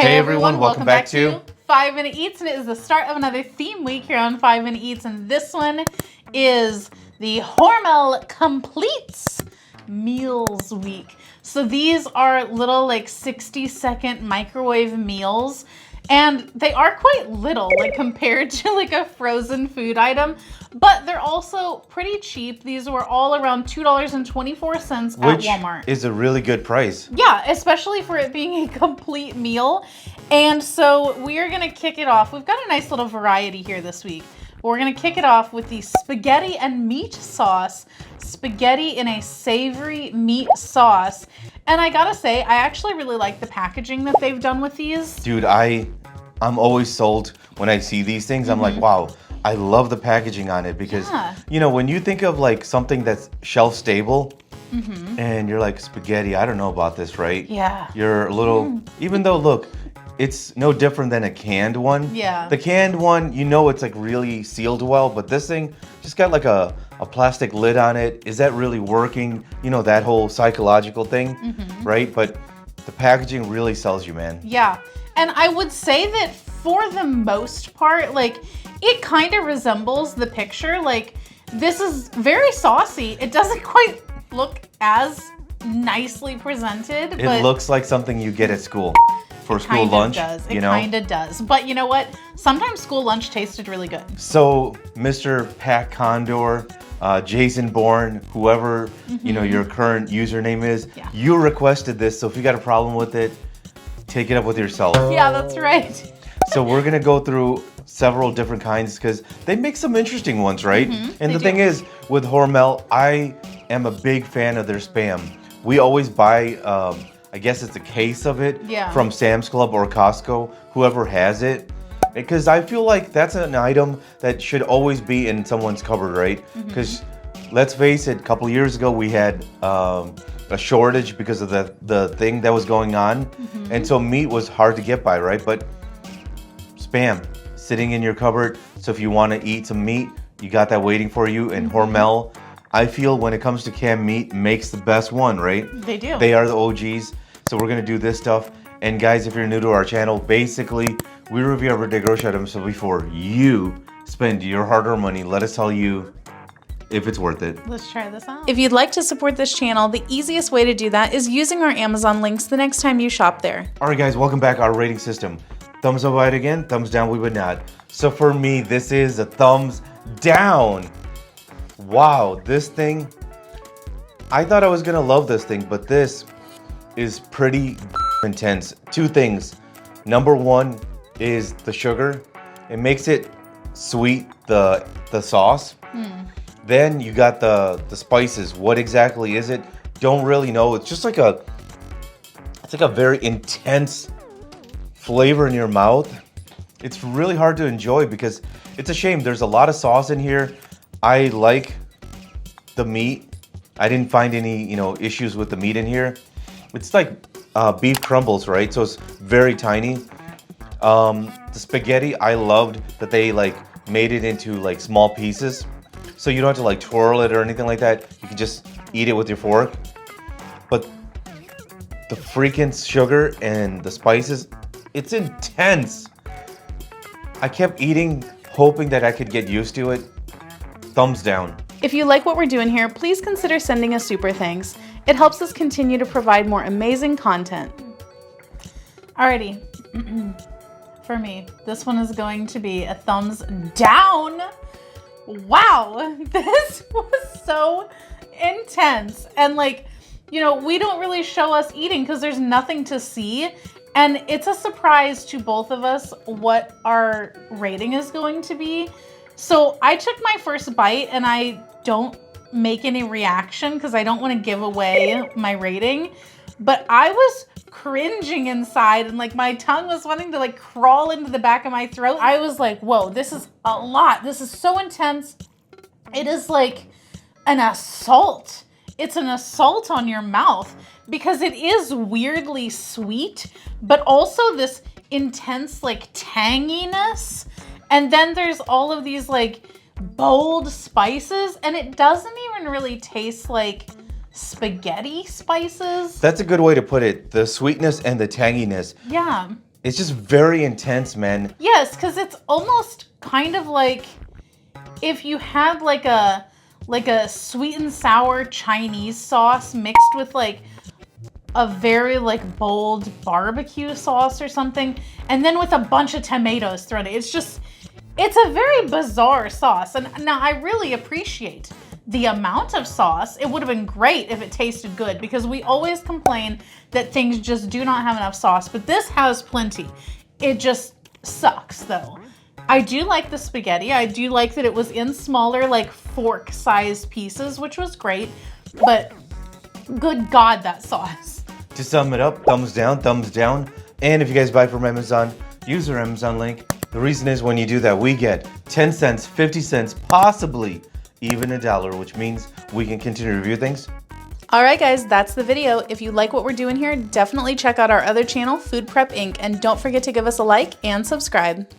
Hey everyone, welcome back to 5 Minute Eats, and it is the start of another theme week here on 5 Minute Eats, and this one is the Hormel Compleats Meals Week. So these are little like 60-second microwave meals, and they are quite little like compared to like a frozen food item, but they're also pretty cheap. These were all around $2.24 at Walmart. Which is a really good price. Yeah, especially for it being a complete meal. And so we are gonna kick it off. We've got a nice little variety here this week. We're gonna kick it off with the spaghetti and meat sauce. Spaghetti in a savory meat sauce. And I gotta say, I actually really like the packaging that they've done with these. Dude, I'm always sold when I see these things. I'm like, wow, I love the packaging on it because, you know, when you think of like something that's shelf stable and you're like, spaghetti, I don't know about this, right? Yeah. You're a little, even though, look, it's no different than a canned one. Yeah. The canned one, you know, it's like really sealed well, but this thing just got like a plastic lid on it. Is that really working? You know, that whole psychological thing, right? But the packaging really sells you, man. Yeah. And I would say that for the most part, like, it kind of resembles the picture. Like, this is very saucy. It doesn't quite look as nicely presented. It looks like something you get at school for school lunch. It kind of does. But you know what? Sometimes school lunch tasted really good. So, Mr. Pat Condor, Jason Bourne, whoever you know your current username is, you requested this. So if you got a problem with it, take it up with yourself. Yeah, that's right. So we're gonna go through several different kinds because they make some interesting ones, right? And the thing is, with Hormel, I am a big fan of their Spam. We always buy, I guess it's a case of it from Sam's Club or Costco, whoever has it. Because I feel like that's an item that should always be in someone's cupboard, right? Because let's face it, a couple years ago we had a shortage because of the thing that was going on. And so meat was hard to get by, right? But Spam, sitting in your cupboard. So if you want to eat some meat, you got that waiting for you. And Hormel, I feel when it comes to canned meat, makes the best one, right? They do. They are the OGs. So we're gonna do this stuff. And guys, if you're new to our channel, basically we review everyday grocery items. So before you spend your hard-earned money, let us tell you if it's worth it. Let's try this out. If you'd like to support this channel, the easiest way to do that is using our Amazon links the next time you shop there. All right, guys, welcome back. Our rating system. Thumbs up, right again. Thumbs down, we would not. So for me, this is a thumbs down. Wow, this thing, I thought I was gonna love this thing, but this is pretty intense. Two things. Number one is the sugar. It makes it sweet, the sauce. Then you got the spices. What exactly is it? Don't really know. It's just like it's like a very intense flavor in your mouth. It's really hard to enjoy because it's a shame. There's a lot of sauce in here. I like the meat. I didn't find any, you know, issues with the meat in here. It's like beef crumbles, right? So it's very tiny. The spaghetti, I loved that they like made it into like small pieces. So you don't have to like twirl it or anything like that. You can just eat it with your fork. But the freaking sugar and the spices, it's intense. I kept eating, hoping that I could get used to it. Thumbs down. If you like what we're doing here, please consider sending us super thanks. It helps us continue to provide more amazing content. Alrighty. For me, this one is going to be a thumbs down. Wow, this was so intense. And like, you know, we don't really show us eating because there's nothing to see. And it's a surprise to both of us what our rating is going to be. So I took my first bite and I don't make any reaction because I don't want to give away my rating. But I was cringing inside and like my tongue was wanting to like crawl into the back of my throat. I was like, whoa, this is a lot. This is so intense. It is like an assault. It's an assault on your mouth because it is weirdly sweet, but also this intense like tanginess. And then there's all of these like bold spices and it doesn't even really taste like spaghetti spices. That's a good way to put it. The sweetness and the tanginess. Yeah. It's just very intense, man. Yes, because it's almost kind of like if you had like a sweet and sour Chinese sauce mixed with like a very like bold barbecue sauce or something, and then with a bunch of tomatoes thrown in. It's a very bizarre sauce. And now I really appreciate the amount of sauce. It would have been great if it tasted good, because we always complain that things just do not have enough sauce, but this has plenty. It just sucks though. I do like the spaghetti. I do like that it was in smaller, like fork-sized pieces, which was great, but good God, that sauce. To sum it up, thumbs down, thumbs down. And if you guys buy from Amazon, use our Amazon link. The reason is when you do that, we get 10 cents, 50 cents, possibly even $1, which means we can continue to review things. All right, guys, that's the video. If you like what we're doing here, definitely check out our other channel, Food Prep Inc., and don't forget to give us a like and subscribe.